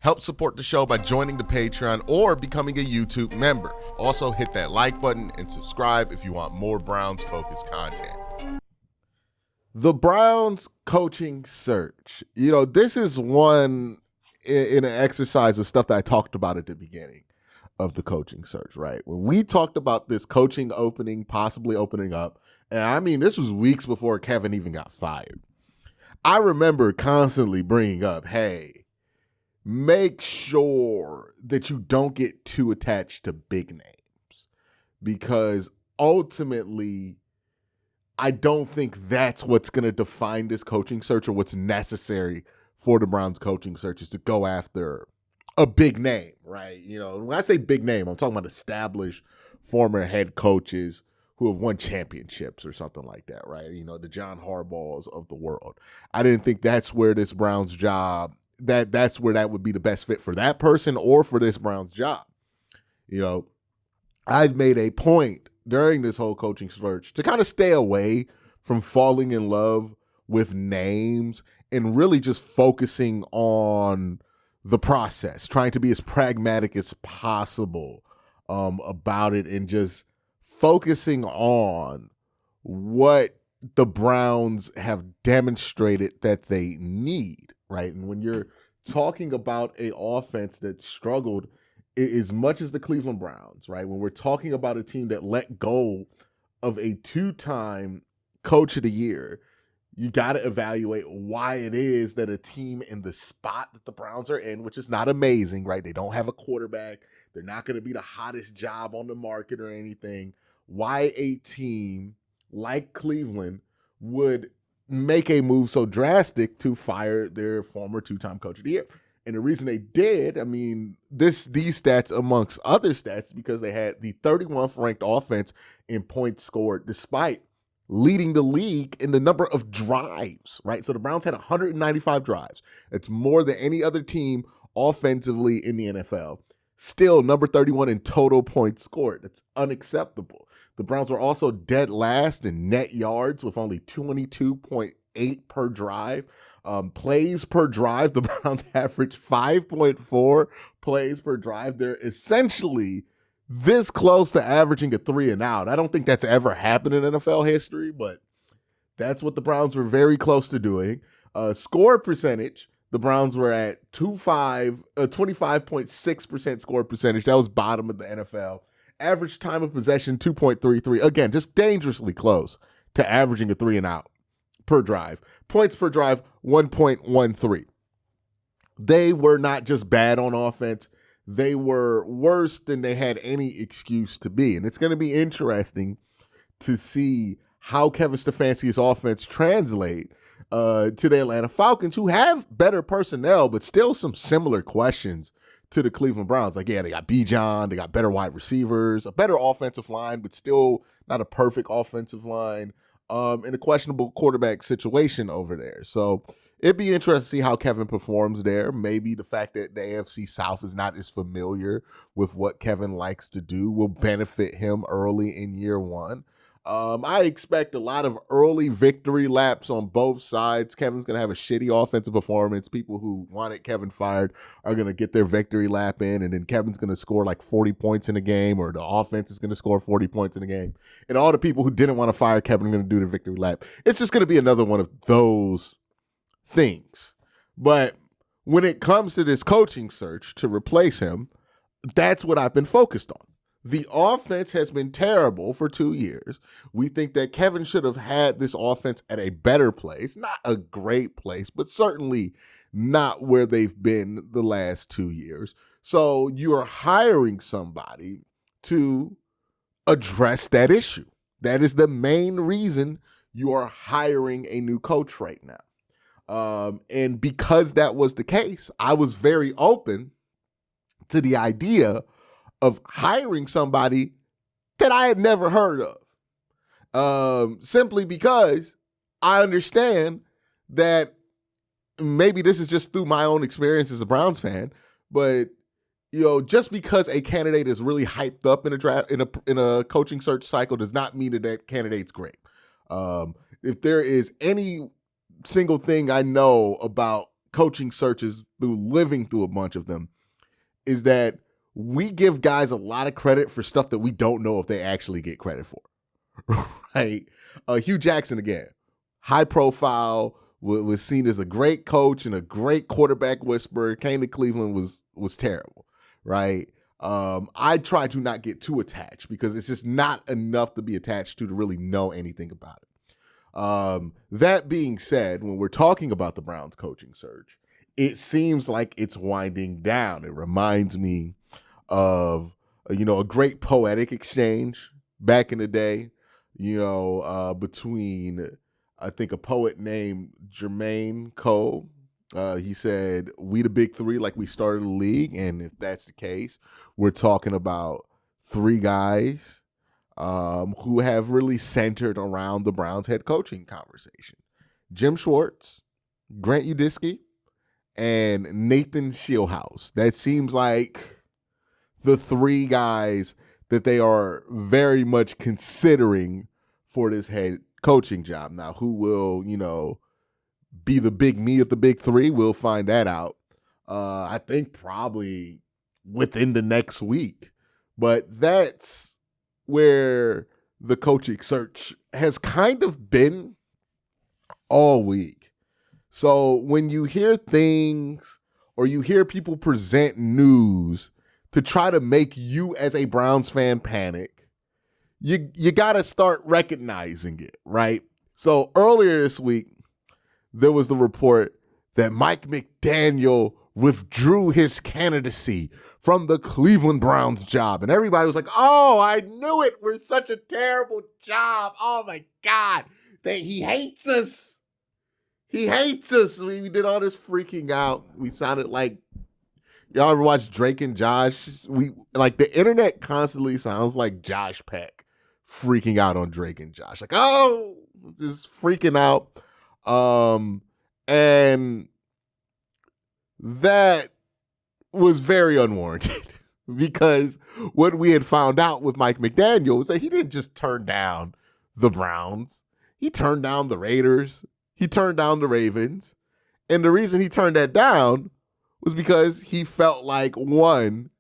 Help support the show by joining the Patreon or becoming a YouTube member. Also, hit that like button and subscribe if you want more Browns-focused content. The Browns coaching search. This is one in an exercise of stuff that I talked about at the beginning of the coaching search, right? When we talked about this coaching opening, possibly opening up, and I mean, this was weeks before Kevin even got fired. I remember constantly bringing up, hey, make sure that you don't get too attached to big names, because ultimately, I don't think that's what's going to define this coaching search, or what's necessary for the Browns coaching search is to go after a big name, right? When I say big name, I'm talking about established former head coaches who have won championships or something like that, right? The John Harbaughs of the world. I didn't think that's where this Browns job, that's where that would be the best fit for that person or for this Browns job. I've made a point during this whole coaching search to kind of stay away from falling in love with names and really just focusing on the process, trying to be as pragmatic as possible about it, and just focusing on what the Browns have demonstrated that they need, right? And when you're talking about an offense that struggled as much as the Cleveland Browns, right? When we're talking about a team that let go of a two-time coach of the year, you got to evaluate why it is that a team in the spot that the Browns are in, which is not amazing, right? They don't have a quarterback. They're not going to be the hottest job on the market or anything. Why a team like Cleveland would make a move so drastic to fire their former two-time coach of the year. And the reason they did, I mean, these stats amongst other stats, because they had the 31st ranked offense in points scored, despite leading the league in the number of drives, right? So the Browns had 195 drives. It's more than any other team offensively in the NFL. Still number 31 in total points scored. That's unacceptable. The Browns were also dead last in net yards with only 22.8 per drive. Plays per drive, the Browns averaged 5.4 plays per drive. They're essentially this close to averaging a 3 and out. I don't think that's ever happened in NFL history, but that's what the Browns were very close to doing. Score percentage, the Browns were at 25.6% score percentage. That was bottom of the NFL. Average time of possession, 2.33. Again, just dangerously close to averaging a 3 and out per drive. Points per drive, 1.13. They were not just bad on offense. They were worse than they had any excuse to be. And it's going to be interesting to see how Kevin Stefanski's offense translate to the Atlanta Falcons, who have better personnel, but still some similar questions to the Cleveland Browns. Like, yeah, they got Bijan, they got better wide receivers, a better offensive line, but still not a perfect offensive line, in a questionable quarterback situation over there. So it'd be interesting to see how Kevin performs there. Maybe the fact that the AFC South is not as familiar with what Kevin likes to do will benefit him early in year one. I expect a lot of early victory laps on both sides. Kevin's going to have a shitty offensive performance. People who wanted Kevin fired are going to get their victory lap in, and then Kevin's going to score like 40 points in a game, or the offense is going to score 40 points in a game. And all the people who didn't want to fire Kevin are going to do the victory lap. It's just going to be another one of those things. But when it comes to this coaching search to replace him, that's what I've been focused on. The offense has been terrible for 2 years. We think that Kevin should have had this offense at a better place, not a great place, but certainly not where they've been the last 2 years. So you are hiring somebody to address that issue. That is the main reason you are hiring a new coach right now. And because that was the case, I was very open to the idea of hiring somebody that I had never heard of, simply because I understand that maybe this is just through my own experience as a Browns fan, but just because a candidate is really hyped up in a draft in a coaching search cycle does not mean that candidate's great. If there is any single thing I know about coaching searches through living through a bunch of them is that we give guys a lot of credit for stuff that we don't know if they actually get credit for, right? Hugh Jackson, again, high profile, was seen as a great coach and a great quarterback whisperer. Came to Cleveland, was terrible, right? I try to not get too attached because it's just not enough to be attached to really know anything about it. That being said, when we're talking about the Browns coaching search, it seems like it's winding down. It reminds me of, a great poetic exchange back in the day, between, I think, a poet named Jermaine Cole. He said, "We the big three, like we started the league." And if that's the case, we're talking about three guys who have really centered around the Browns head coaching conversation: Jim Schwartz, Grant Udisky, and Nathan Shieldhouse. That seems like the three guys that they are very much considering for this head coaching job. Now, who will, be the big me of the big three? We'll find that out. I think probably within the next week. But that's where the coaching search has kind of been all week. So when you hear things or you hear people present news to try to make you as a Browns fan panic, you got to start recognizing it, right? So earlier this week, there was the report that Mike McDaniel withdrew his candidacy from the Cleveland Browns job. And everybody was like, "Oh, I knew it. We're such a terrible job. Oh, my God. He hates us. He hates us." We did all this freaking out. We sounded like, y'all ever watch Drake and Josh? The internet constantly sounds like Josh Peck freaking out on Drake and Josh. Like, oh, just freaking out. And that was very unwarranted because what we had found out with Mike McDaniel was that he didn't just turn down the Browns. He turned down the Raiders. He turned down the Ravens. And the reason he turned that down was because he felt like, one,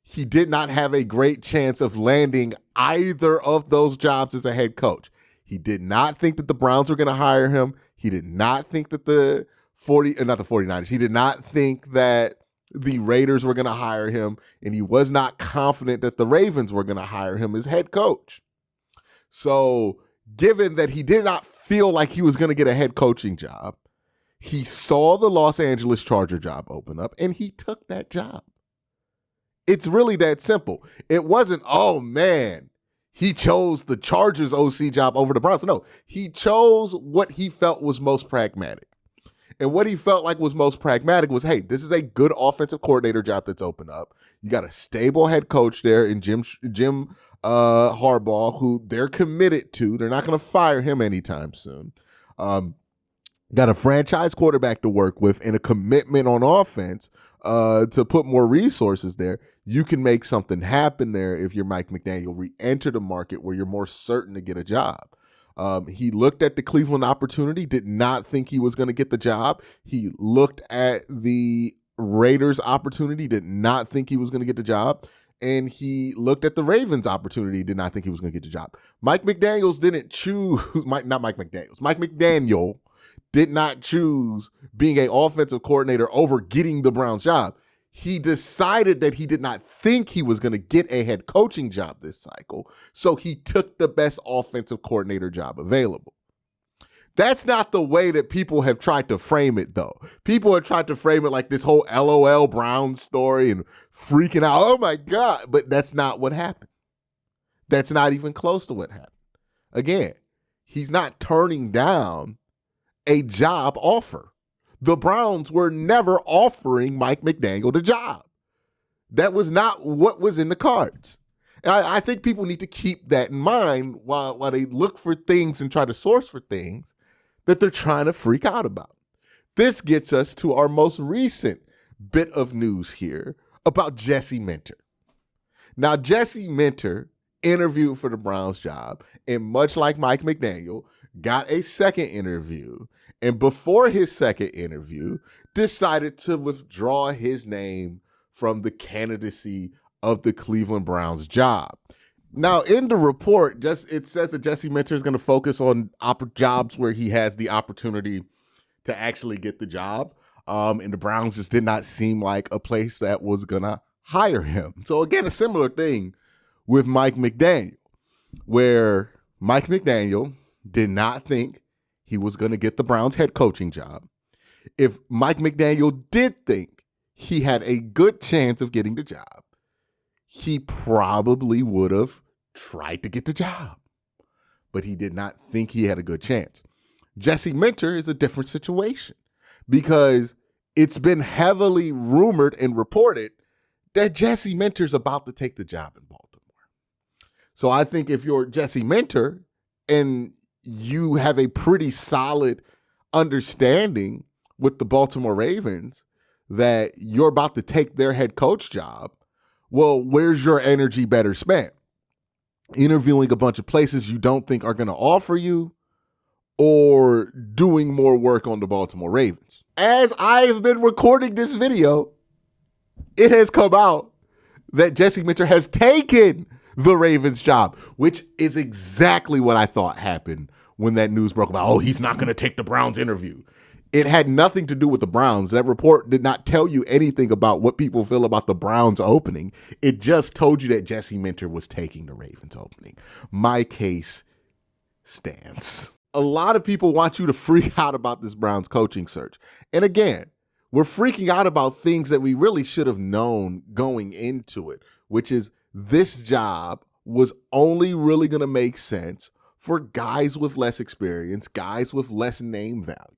he did not have a great chance of landing either of those jobs as a head coach. He did not think that the Browns were going to hire him. He did not think that the 49ers. He did not think that the Raiders were going to hire him, and he was not confident that the Ravens were going to hire him as head coach. So given that he did not feel like he was going to get a head coaching job, he saw the Los Angeles Charger job open up, and he took that job. It's really that simple. It wasn't, oh, man, he chose the Chargers OC job over the Browns. No, he chose what he felt was most pragmatic. And what he felt like was most pragmatic was, hey, this is a good offensive coordinator job that's open up. You got a stable head coach there in Jim Harbaugh, who they're committed to. They're not going to fire him anytime soon. Got a franchise quarterback to work with and a commitment on offense to put more resources there. You can make something happen there if you're Mike McDaniel. Re-enter the market where you're more certain to get a job. He looked at the Cleveland opportunity, did not think he was going to get the job. He looked at the Raiders opportunity, did not think he was going to get the job. And he looked at the Ravens opportunity, did not think he was going to get the job. Mike McDaniel did not choose being an offensive coordinator over getting the Browns job. He decided that he did not think he was going to get a head coaching job this cycle, so he took the best offensive coordinator job available. That's not the way that people have tried to frame it, though. People have tried to frame it like this whole LOL Browns story and freaking out, oh my God, but that's not what happened. That's not even close to what happened. Again, he's not turning down a job offer. The Browns were never offering Mike McDaniel the job. That was not what was in the cards. And I think people need to keep that in mind while they look for things and try to source for things that they're trying to freak out about. This gets us to our most recent bit of news here about Jesse Minter. Now, Jesse Minter interviewed for the Browns job, and much like Mike McDaniel, got a second interview, and before his second interview, decided to withdraw his name from the candidacy of the Cleveland Browns job. Now, in the report, it says that Jesse Minter is going to focus on jobs where he has the opportunity to actually get the job. And the Browns just did not seem like a place that was going to hire him. So again, a similar thing with Mike McDaniel, where Mike McDaniel did not think he was going to get the Browns head coaching job. If Mike McDaniel did think he had a good chance of getting the job, he probably would have tried to get the job. But he did not think he had a good chance. Jesse Minter is a different situation because it's been heavily rumored and reported that Jesse Minter's about to take the job in Baltimore. So I think if you're Jesse Minter and you have a pretty solid understanding with the Baltimore Ravens that you're about to take their head coach job, well, where's your energy better spent? Interviewing a bunch of places you don't think are going to offer you, or doing more work on the Baltimore Ravens? As I have been recording this video, it has come out that Jesse Minter has taken the Ravens job, which is exactly what I thought happened when that news broke about, oh, he's not going to take the Browns interview. It had nothing to do with the Browns. That report did not tell you anything about what people feel about the Browns opening. It just told you that Jesse Minter was taking the Ravens opening. My case stands. A lot of people want you to freak out about this Browns coaching search. And again, we're freaking out about things that we really should have known going into it, which is this job was only really going to make sense for guys with less experience, guys with less name value.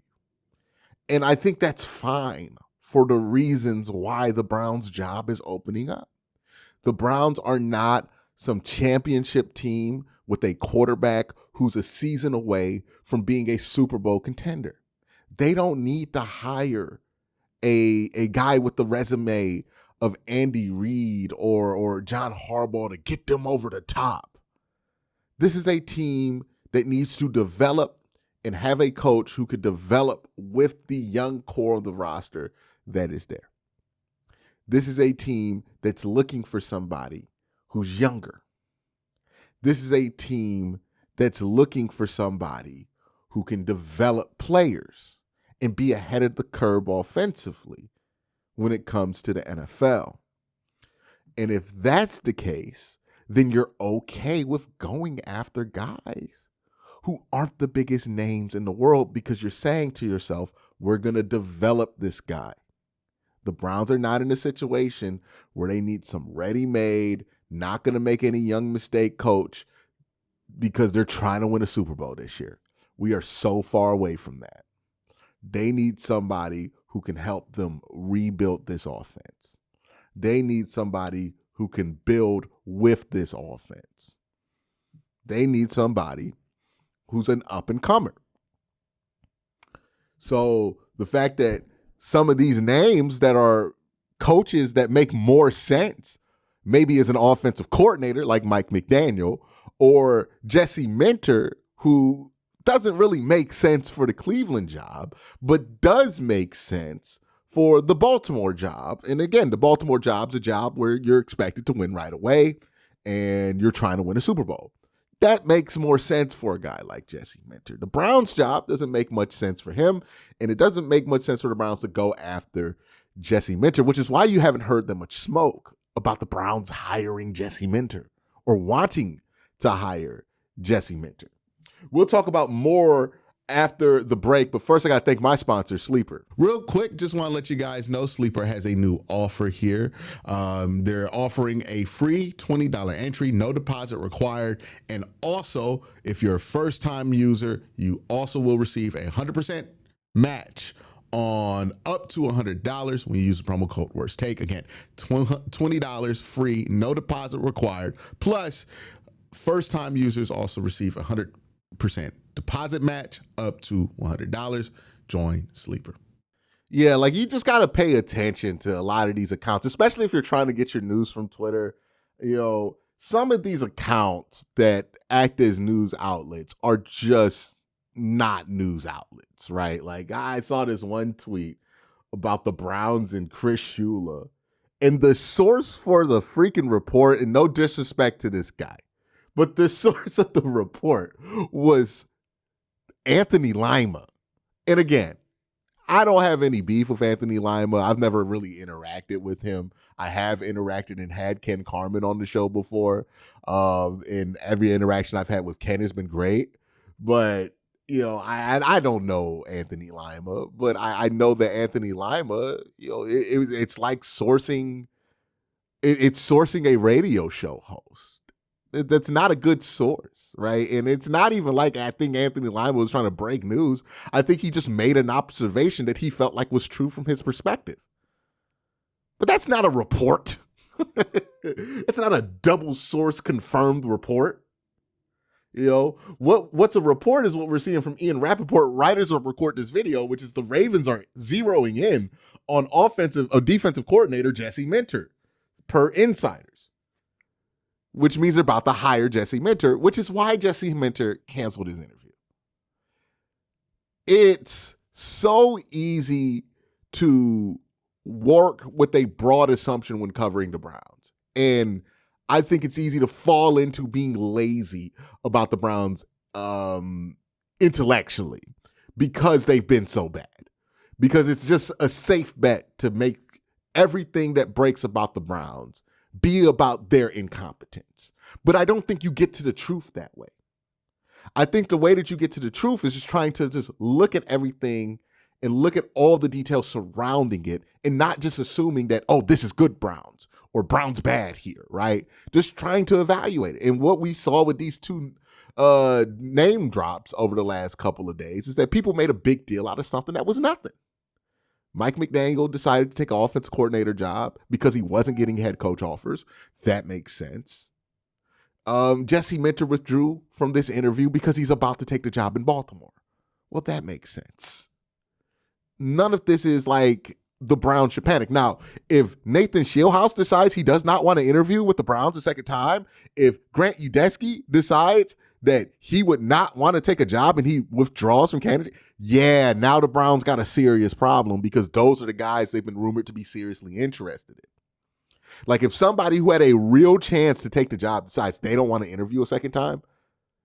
And I think that's fine for the reasons why the Browns job is opening up. The Browns are not some championship team with a quarterback who's a season away from being a Super Bowl contender. They don't need to hire a guy with the resume of Andy Reid or John Harbaugh to get them over the top. This is a team that needs to develop and have a coach who could develop with the young core of the roster that is there. This is a team that's looking for somebody who's younger. This is a team that's looking for somebody who can develop players and be ahead of the curve offensively when it comes to the NFL. And if that's the case, then you're okay with going after guys who aren't the biggest names in the world because you're saying to yourself, we're going to develop this guy. The Browns are not in a situation where they need some ready-made, not going to make any young mistake coach because they're trying to win a Super Bowl this year. We are so far away from that. They need somebody who can help them rebuild this offense. They need somebody who can build with this offense. They need somebody who's an up-and-comer. So the fact that some of these names that are coaches that make more sense, maybe as an offensive coordinator like Mike McDaniel, or Jesse Minter, who doesn't really make sense for the Cleveland job, but does make sense for the Baltimore job. And again, the Baltimore job's a job where you're expected to win right away and you're trying to win a Super Bowl. That makes more sense for a guy like Jesse Minter. The Browns job doesn't make much sense for him, and it doesn't make much sense for the Browns to go after Jesse Minter, which is why you haven't heard that much smoke about the Browns hiring Jesse Minter or wanting to hire Jesse Minter. We'll talk about more after the break, but first I got to thank my sponsor, Sleeper. Real quick, just want to let you guys know Sleeper has a new offer here. They're offering a free $20 entry, no deposit required, and also if you're a first-time user, you also will receive a 100% match on up to $100 when you use the promo code WORSTTAKE. Again, $20 free, no deposit required, plus first-time users also receive 100% deposit match up to $100. Join Sleeper. Yeah, like you just got to pay attention to a lot of these accounts, especially if you're trying to get your news from Twitter. You know, some of these accounts that act as news outlets are just not news outlets, right? Like I saw this one tweet about the Browns and Chris Shula, and the source for the freaking report, and no disrespect to this guy, but the source of the report was Anthony Lima. And again, I don't have any beef with Anthony Lima. I've never really interacted with him. I have interacted and had Ken Carmen on the show before. And every interaction I've had with Ken has been great. But, I don't know Anthony Lima, but I know that Anthony Lima, it's like sourcing a radio show host. That's not a good source, right? And it's not even like I think Anthony Lima was trying to break news. I think he just made an observation that he felt like was true from his perspective. But that's not a report. It's not a double source confirmed report. What's a report is what we're seeing from Ian Rappaport, writers of Record This Video, which is the Ravens are zeroing in on defensive coordinator Jesse Minter, per insiders. Which means they're about to hire Jesse Minter, which is why Jesse Minter canceled his interview. It's so easy to work with a broad assumption when covering the Browns. And I think it's easy to fall into being lazy about the Browns intellectually because they've been so bad. Because it's just a safe bet to make everything that breaks about the Browns be about their incompetence. But I don't think you get to the truth that way. I think the way that you get to the truth is just trying to just look at everything and look at all the details surrounding it and not just assuming that, oh, this is good Browns or Browns bad here, right? Just trying to evaluate it. And what we saw with these two name drops over the last couple of days is that people made a big deal out of something that was nothing. Mike McDaniel decided to take an offensive coordinator job because he wasn't getting head coach offers. That makes sense. Jesse Minter withdrew from this interview because he's about to take the job in Baltimore. Well, that makes sense. None of this is like the Browns should panic. Now, if Nathan Shieldhouse decides he does not want to interview with the Browns a second time, if Grant Udesky decides that he would not want to take a job and he withdraws from candidate, yeah, now the Browns got a serious problem because those are the guys they've been rumored to be seriously interested in. Like if somebody who had a real chance to take the job decides they don't want to interview a second time,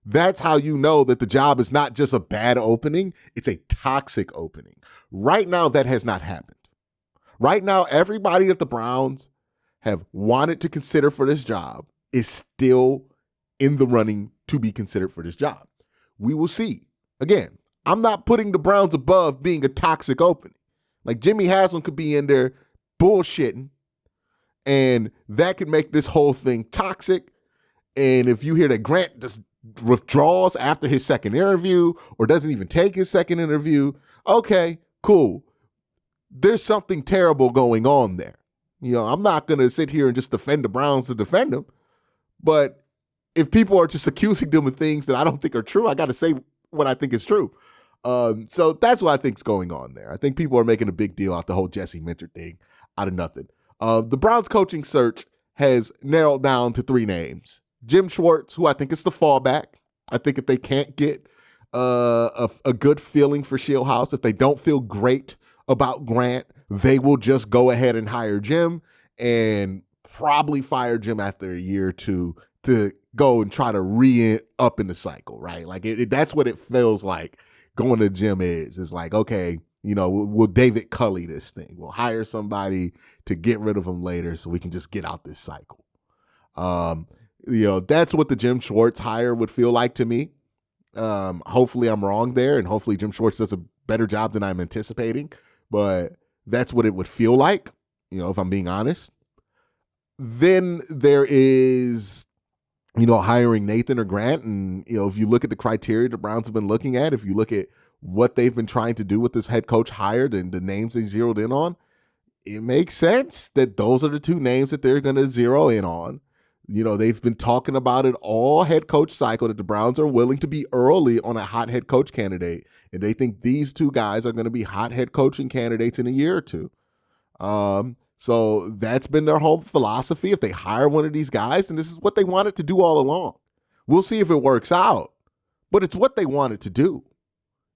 that's how you know that the job is not just a bad opening, it's a toxic opening. Right now, that has not happened. Right now, everybody that the Browns have wanted to consider for this job is still in the running to be considered for this job. We will see. Again, I'm not putting the Browns above being a toxic opening. Like Jimmy Haslam could be in there bullshitting, and that could make this whole thing toxic. And if you hear that Grant just withdraws after his second interview or doesn't even take his second interview, okay, cool. There's something terrible going on there. I'm not going to sit here and just defend the Browns to defend them. But if people are just accusing them of things that I don't think are true, I got to say what I think is true. So that's what I think is going on there. I think people are making a big deal out the whole Jesse Minter thing out of nothing. The Browns coaching search has narrowed down to 3 names. Jim Schwartz, who I think is the fallback. I think if they can't get a good feeling for Shieldhouse, if they don't feel great about Grant, they will just go ahead and hire Jim and probably fire Jim after a year or two to go and try to re-up in the cycle, right? Like that's what it feels like going to Jim is. It's like, okay, we'll David Culley this thing. We'll hire somebody to get rid of him later so we can just get out this cycle. That's what the Jim Schwartz hire would feel like to me. Hopefully I'm wrong there, and hopefully Jim Schwartz does a better job than I'm anticipating, but that's what it would feel like, if I'm being honest. Then there is, hiring Nathan or Grant, and, if you look at the criteria the Browns have been looking at, if you look at what they've been trying to do with this head coach hired and the names they zeroed in on, it makes sense that those are the 2 names that they're going to zero in on. They've been talking about it all head coach cycle that the Browns are willing to be early on a hot head coach candidate. And they think these 2 guys are going to be hot head coaching candidates in a year or 2. So that's been their whole philosophy. If they hire one of these guys, and this is what they wanted to do all along. We'll see if it works out, but it's what they wanted to do.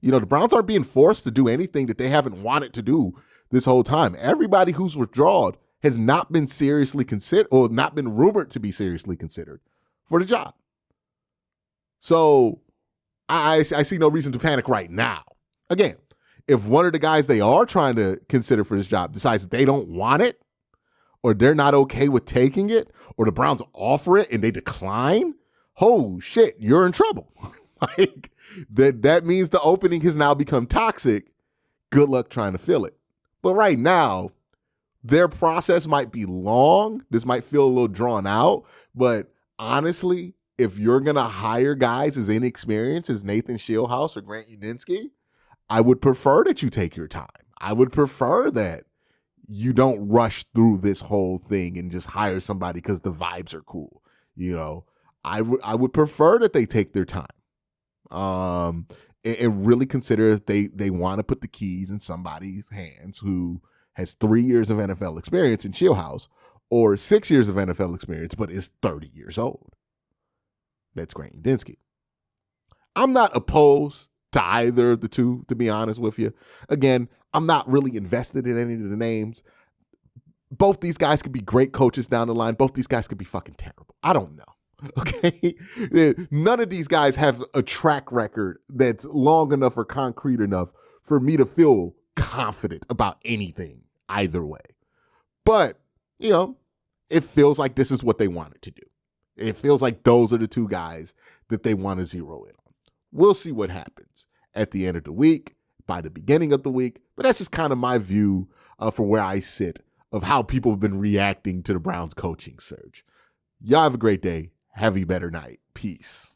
You know, the Browns aren't being forced to do anything that they haven't wanted to do this whole time. Everybody who's withdrawn has not been seriously considered or not been rumored to be seriously considered for the job. So I see no reason to panic right now. Again, if one of the guys they are trying to consider for this job decides that they don't want it, or they're not okay with taking it, or the Browns offer it and they decline, oh shit, you're in trouble. Like that means the opening has now become toxic. Good luck trying to fill it. But right now, their process might be long. This might feel a little drawn out, but honestly, if you're going to hire guys as inexperienced as Nathan Shieldhouse or Grant Udinski, I would prefer that you take your time. I would prefer that you don't rush through this whole thing and just hire somebody because the vibes are cool. You know, I would prefer that they take their time. And really consider if they want to put the keys in somebody's hands who has 3 years of NFL experience in Shieldhouse or 6 years of NFL experience, but is 30 years old. That's Grant Udinski. I'm not opposed to either of the two, to be honest with you. Again, I'm not really invested in any of the names. Both these guys could be great coaches down the line. Both these guys could be fucking terrible. I don't know. Okay? None of these guys have a track record that's long enough or concrete enough for me to feel confident about anything either way. But, you know, it feels like this is what they wanted to do. It feels like those are the two guys that they want to zero in on. We'll see what happens at the end of the week, by the beginning of the week. But that's just kind of my view for where I sit of how people have been reacting to the Browns coaching surge. Y'all have a great day. Have a better night. Peace.